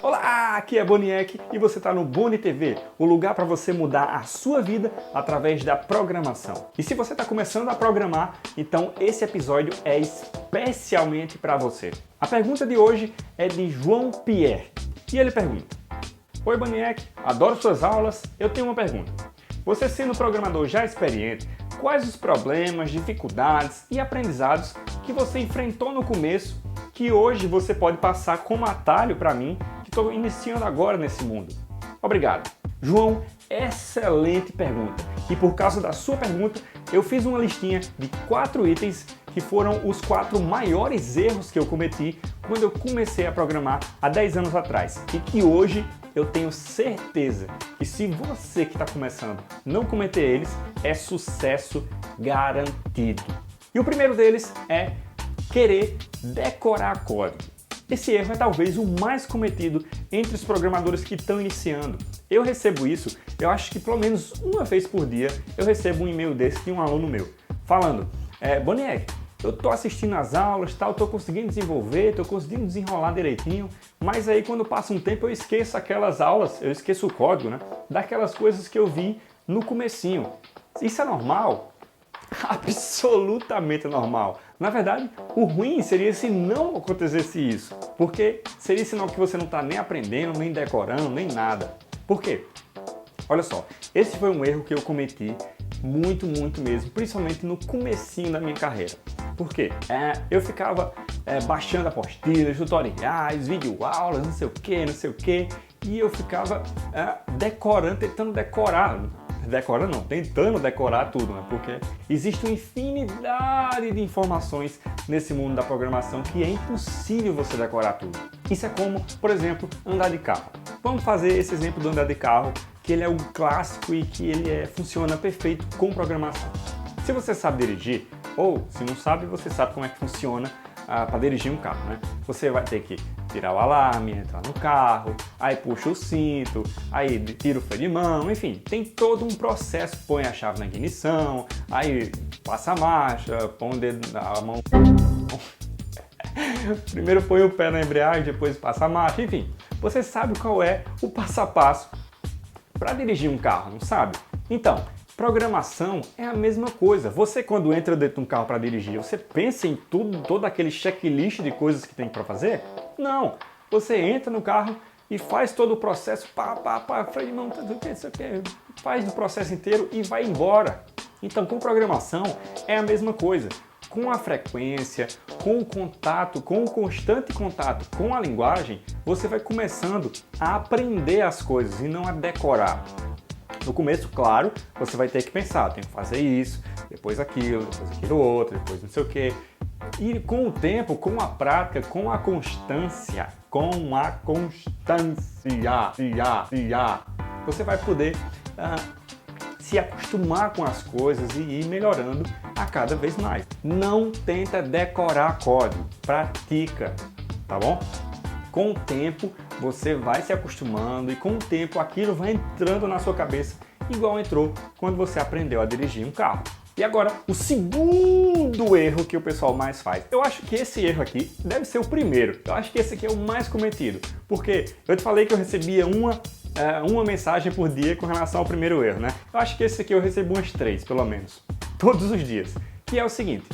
Olá, aqui é Boniek e você está no Boni TV, o lugar para você mudar a sua vida através da programação. E se você está começando a programar, então esse episódio é especialmente para você. A pergunta de hoje é de João Pierre e ele pergunta: Oi Boniek, adoro suas aulas, eu tenho uma pergunta. Você sendo programador já experiente, quais os problemas, dificuldades e aprendizados que você enfrentou no começo que hoje você pode passar como atalho para mim, que estou iniciando agora nesse mundo? Obrigado. João, excelente pergunta. E por causa da sua pergunta, eu fiz uma listinha de 4 itens que foram os 4 maiores erros que eu cometi quando eu comecei a programar há 10 anos atrás. E que hoje eu tenho certeza que se você que está começando não cometer eles, é sucesso garantido. E o primeiro deles é querer decorar código. Esse erro é talvez o mais cometido entre os programadores que estão iniciando. Eu recebo isso, eu acho que pelo menos uma vez por dia eu recebo um e-mail desse de um aluno meu, falando: Boniek, eu estou assistindo as aulas, estou conseguindo desenvolver, estou conseguindo desenrolar direitinho, mas aí quando passa um tempo eu esqueço aquelas aulas, eu esqueço o código, né? Daquelas coisas que eu vi no comecinho. Isso é normal? Absolutamente normal. Na verdade, o ruim seria se não acontecesse isso, porque seria sinal que você não está nem aprendendo, nem decorando, nem nada. Por quê? Olha só, esse foi um erro que eu cometi muito mesmo, principalmente no comecinho da minha carreira. Por quê? Eu ficava baixando apostilas, tutoriais, videoaulas, não sei o que, e eu ficava decorando, tentando decorar tudo, né? Porque existe uma infinidade de informações nesse mundo da programação que é impossível você decorar tudo. Isso é como, por exemplo, andar de carro. Vamos fazer esse exemplo do andar de carro, que ele é um clássico e que ele funciona perfeito com programação. Se você sabe dirigir, ou se não sabe, você sabe como é que funciona para dirigir um carro, né? Você vai ter que tirar o alarme, entrar no carro, aí puxa o cinto, aí tira o freio de mão, enfim, tem todo um processo, põe a chave na ignição, aí passa a marcha, põe o dedo na mão, primeiro põe o pé na embreagem, depois passa a marcha, enfim, você sabe qual é o passo a passo para dirigir um carro, não sabe? Então, programação é a mesma coisa. Você, quando entra dentro de um carro para dirigir, você pensa em tudo, todo aquele checklist de coisas que tem para fazer? Não. Você entra no carro e faz todo o processo, freio de mão, faz o processo inteiro e vai embora. Então, com programação é a mesma coisa. Com a frequência, com o contato, com o constante contato com a linguagem, você vai começando a aprender as coisas e não a decorar. No começo, claro, você vai ter que pensar, tenho que fazer isso, depois aquilo outro, depois não sei o quê. E com o tempo, com a prática, com a constância, você vai poder se acostumar com as coisas e ir melhorando a cada vez mais. Não tenta decorar código, pratica, tá bom? Com o tempo, você vai se acostumando e com o tempo aquilo vai entrando na sua cabeça, igual entrou quando você aprendeu a dirigir um carro. E agora, o segundo erro que o pessoal mais faz. Eu acho que esse erro aqui deve ser o primeiro. Eu acho que esse aqui é o mais cometido. Porque eu te falei que eu recebia uma mensagem por dia com relação ao primeiro erro, né? Eu acho que esse aqui eu recebo umas 3, pelo menos, todos os dias. Que é o seguinte,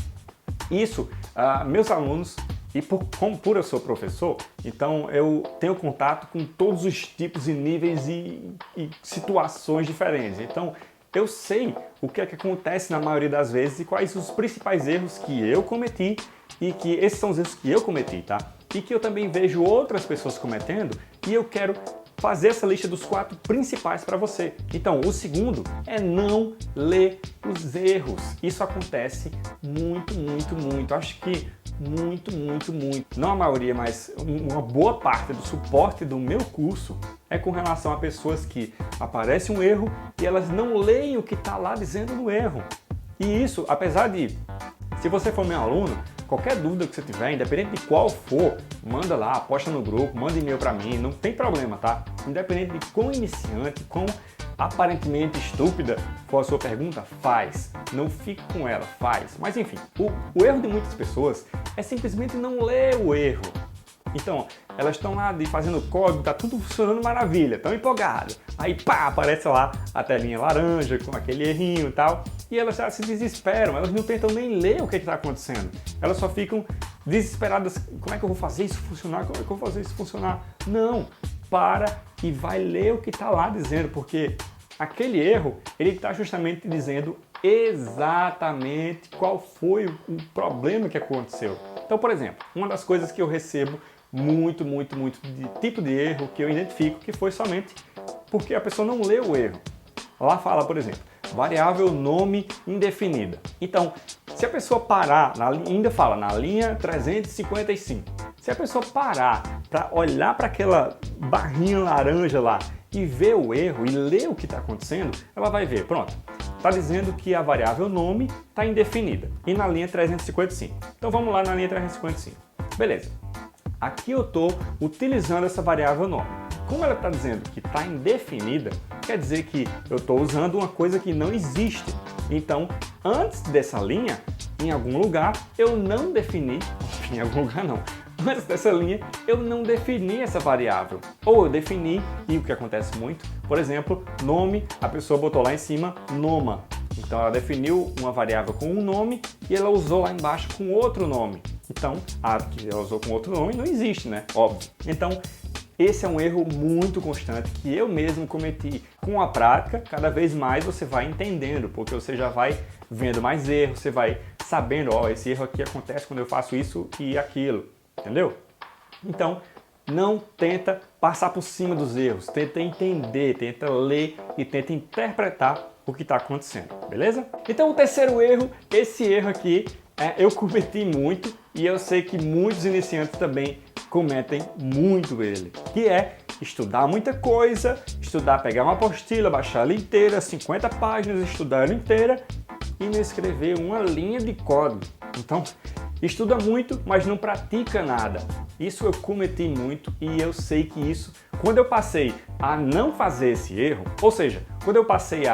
meus alunos, e por eu sou professor, então eu tenho contato com todos os tipos e níveis e situações diferentes. Então eu sei o que é que acontece na maioria das vezes e quais os principais erros que eu cometi e que esses são os erros que eu cometi, tá? E que eu também vejo outras pessoas cometendo e eu quero fazer essa lista dos 4 principais para você. Então, o segundo é não ler os erros. Isso acontece muito. Acho que muito. Não a maioria, mas uma boa parte do suporte do meu curso é com relação a pessoas que aparece um erro e elas não leem o que está lá dizendo no erro. E isso, apesar de, se você for meu aluno, qualquer dúvida que você tiver, independente de qual for, manda lá, posta no grupo, manda e-mail para mim, não tem problema, tá? Independente de quão iniciante, quão aparentemente estúpida for a sua pergunta, faz. Não fique com ela, faz. Mas enfim, o erro de muitas pessoas é simplesmente não ler o erro. Então, elas estão lá fazendo código, tá tudo funcionando maravilha, estão empolgadas. Aí pá, aparece lá a telinha laranja com aquele errinho e tal. E elas já se desesperam, elas não tentam nem ler o que está acontecendo. Elas só ficam desesperadas, como é que eu vou fazer isso funcionar? Como é que eu vou fazer isso funcionar? Não, para e vai ler o que está lá dizendo, porque aquele erro, ele está justamente dizendo exatamente qual foi o problema que aconteceu. Então, por exemplo, uma das coisas que eu recebo muito de tipo de erro que eu identifico que foi somente porque a pessoa não leu o erro. Lá fala, por exemplo, variável nome indefinida. Então, se a pessoa parar, ainda fala na linha 355, se a pessoa parar para olhar para aquela barrinha laranja lá e ver o erro e ler o que está acontecendo, ela vai ver, pronto, está dizendo que a variável nome está indefinida e na linha 355. Então vamos lá na linha 355. Beleza. Aqui eu estou utilizando essa variável nome. Como ela está dizendo que está indefinida, quer dizer que eu estou usando uma coisa que não existe. Então, antes dessa linha, em algum lugar, eu não defini, em algum lugar não, antes dessa linha, eu não defini essa variável. Ou eu defini, e o que acontece muito, por exemplo, nome, a pessoa botou lá em cima noma. Então ela definiu uma variável com um nome e ela usou lá embaixo com outro nome. Então, a que ela usou com outro nome não existe, né? Óbvio. Então, esse é um erro muito constante que eu mesmo cometi. Com a prática, cada vez mais você vai entendendo, porque você já vai vendo mais erros, você vai sabendo, ó, esse erro aqui acontece quando eu faço isso e aquilo, entendeu? Então, não tenta passar por cima dos erros, tenta entender, tenta ler e tenta interpretar o que está acontecendo, beleza? Então, o terceiro erro, esse erro aqui, eu cometi muito e eu sei que muitos iniciantes também cometem muito ele, que é estudar muita coisa, pegar uma apostila, baixar ela inteira, 50 páginas, estudar ela inteira e não escrever uma linha de código. Então, estuda muito, mas não pratica nada. Isso eu cometi muito e eu sei que isso, quando eu passei a não fazer esse erro, ou seja, quando eu passei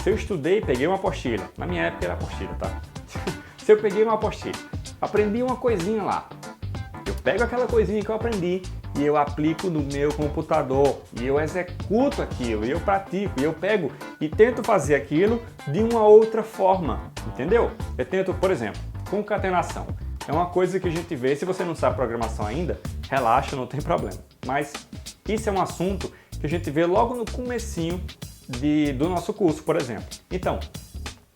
se eu estudei, peguei uma apostila, na minha época era apostila, tá? Se eu peguei uma apostila, aprendi uma coisinha lá, eu pego aquela coisinha que eu aprendi e eu aplico no meu computador e eu executo aquilo, e eu pratico, e eu pego e tento fazer aquilo de uma outra forma, entendeu? Eu tento, por exemplo, concatenação. É uma coisa que a gente vê, se você não sabe programação ainda, relaxa, não tem problema. Mas isso é um assunto que a gente vê logo no comecinho do nosso curso, por exemplo. Então,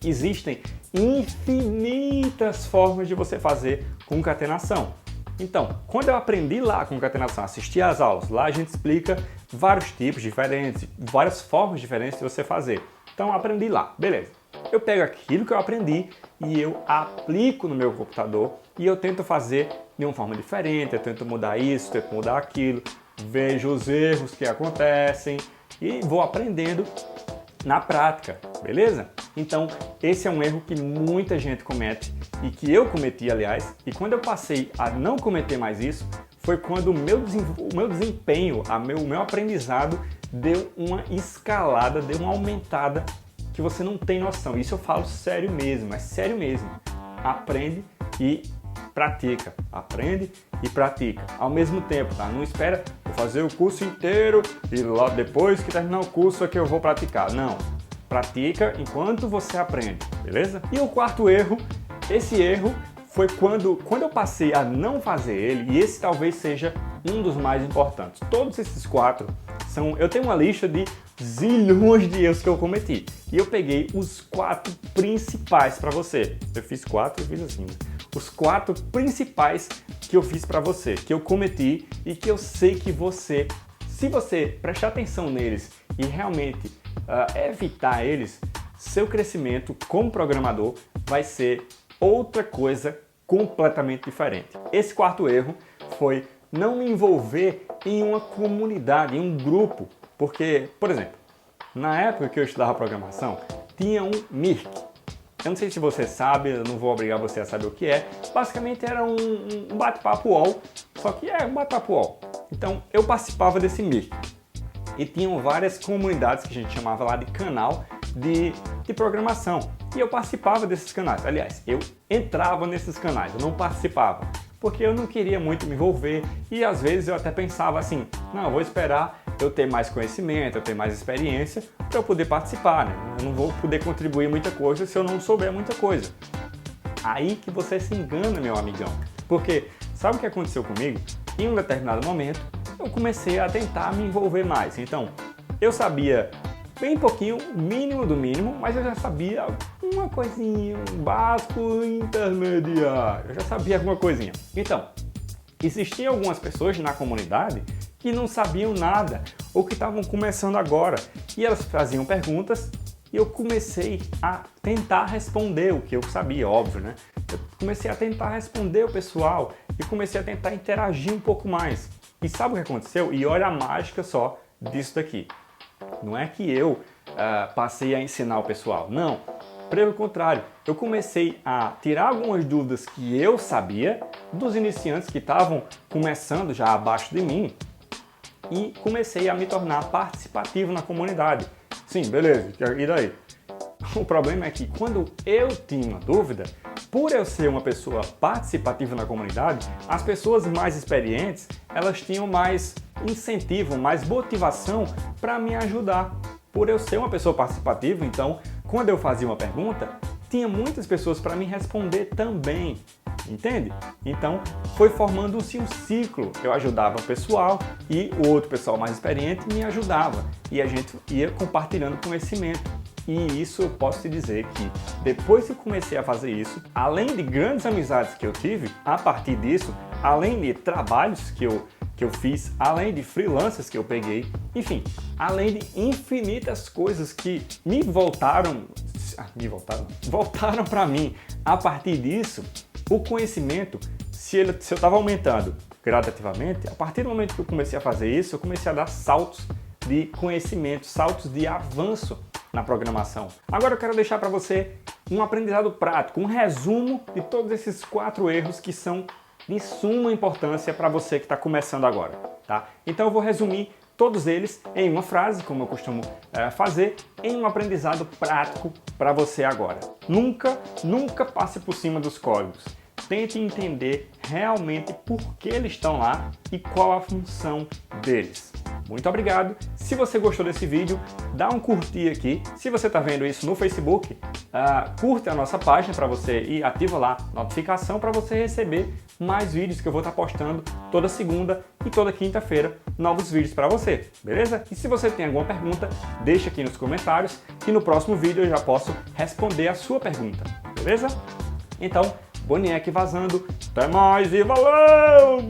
existem infinitas formas de você fazer concatenação. Então, quando eu aprendi lá a concatenação, assisti às aulas, lá a gente explica vários tipos diferentes, várias formas diferentes de você fazer. Então, aprendi lá, beleza. Eu pego aquilo que eu aprendi e eu aplico no meu computador e eu tento fazer de uma forma diferente, eu tento mudar isso, tento mudar aquilo, vejo os erros que acontecem e vou aprendendo na prática, beleza? Então, esse é um erro que muita gente comete e que eu cometi, aliás, e quando eu passei a não cometer mais isso, foi quando o meu desempenho, o meu aprendizado deu uma escalada, deu uma aumentada que você não tem noção. Isso eu falo sério mesmo, é sério mesmo. Aprende e pratica, aprende e pratica ao mesmo tempo, tá? Não espera eu fazer o curso inteiro e lá depois que terminar o curso é que eu vou praticar. Não, pratica enquanto você aprende, beleza? E o quarto erro, esse erro foi quando eu passei a não fazer ele, e esse talvez seja um dos mais importantes. Todos esses quatro eu tenho uma lista de zilhões de erros que eu cometi, e eu peguei os 4 principais para você. Eu fiz 4, eu fiz assim, né? Os 4 principais que eu fiz para você, que eu cometi e que eu sei que você, se você prestar atenção neles e realmente evitar eles, seu crescimento como programador vai ser outra coisa completamente diferente. Esse quarto erro foi não me envolver em uma comunidade, em um grupo, porque, por exemplo, na época que eu estudava programação, tinha um Mirk. Eu não sei se você sabe, eu não vou obrigar você a saber o que é. Basicamente era um bate-papo UOL, só que é um bate-papo UOL. Então eu participava desse Mirk. e tinham várias comunidades que a gente chamava lá de canal de programação. E eu participava desses canais. Aliás, eu entrava nesses canais, eu não participava, porque eu não queria muito me envolver e às vezes eu até pensava assim, não, eu vou esperar eu ter mais conhecimento, eu ter mais experiência para eu poder participar, né? Eu não vou poder contribuir muita coisa se eu não souber muita coisa. Aí que você se engana, meu amigão, porque sabe o que aconteceu comigo? Em um determinado momento, eu comecei a tentar me envolver mais. Então, eu sabia bem pouquinho, o mínimo do mínimo, mas eu já sabia uma coisinha, um básico intermediário. Eu já sabia alguma coisinha. Então, existiam algumas pessoas na comunidade que não sabiam nada ou que estavam começando agora. E elas faziam perguntas e eu comecei a tentar responder o que eu sabia, óbvio, né? Eu comecei a tentar responder o pessoal e comecei a tentar interagir um pouco mais. E sabe o que aconteceu? E olha a mágica só disso daqui. Não é que eu passei a ensinar o pessoal, não. Pelo contrário, eu comecei a tirar algumas dúvidas que eu sabia dos iniciantes que estavam começando já abaixo de mim e comecei a me tornar participativo na comunidade. Sim, beleza, e daí? O problema é que quando eu tinha uma dúvida, por eu ser uma pessoa participativa na comunidade, as pessoas mais experientes, elas tinham mais incentivo, mais motivação para me ajudar. Por eu ser uma pessoa participativa, então, quando eu fazia uma pergunta, tinha muitas pessoas para me responder também, entende? Então, foi formando-se um ciclo. Eu ajudava o pessoal e o outro pessoal mais experiente me ajudava. E a gente ia compartilhando conhecimento. E isso eu posso te dizer que depois que eu comecei a fazer isso, além de grandes amizades que eu tive, a partir disso, além de trabalhos que eu fiz, além de freelancers que eu peguei, enfim, além de infinitas coisas que voltaram para mim. A partir disso, o conhecimento, se eu estava aumentando gradativamente, a partir do momento que eu comecei a fazer isso, eu comecei a dar saltos de conhecimento, saltos de avanço na programação. Agora eu quero deixar para você um aprendizado prático, um resumo de todos esses 4 erros que são de suma importância para você que está começando agora, tá? Então eu vou resumir todos eles em uma frase, como eu costumo fazer, em um aprendizado prático para você agora. Nunca passe por cima dos códigos. Tente entender realmente por que eles estão lá e qual a função deles. Muito obrigado. Se você gostou desse vídeo, dá um curtir aqui. Se você está vendo isso no Facebook, curta a nossa página para você e ativa lá a notificação para você receber mais vídeos que eu vou estar postando toda segunda e toda quinta-feira, novos vídeos para você, beleza? E se você tem alguma pergunta, deixa aqui nos comentários que no próximo vídeo eu já posso responder a sua pergunta, beleza? Então, Boniek vazando, até mais e valeu!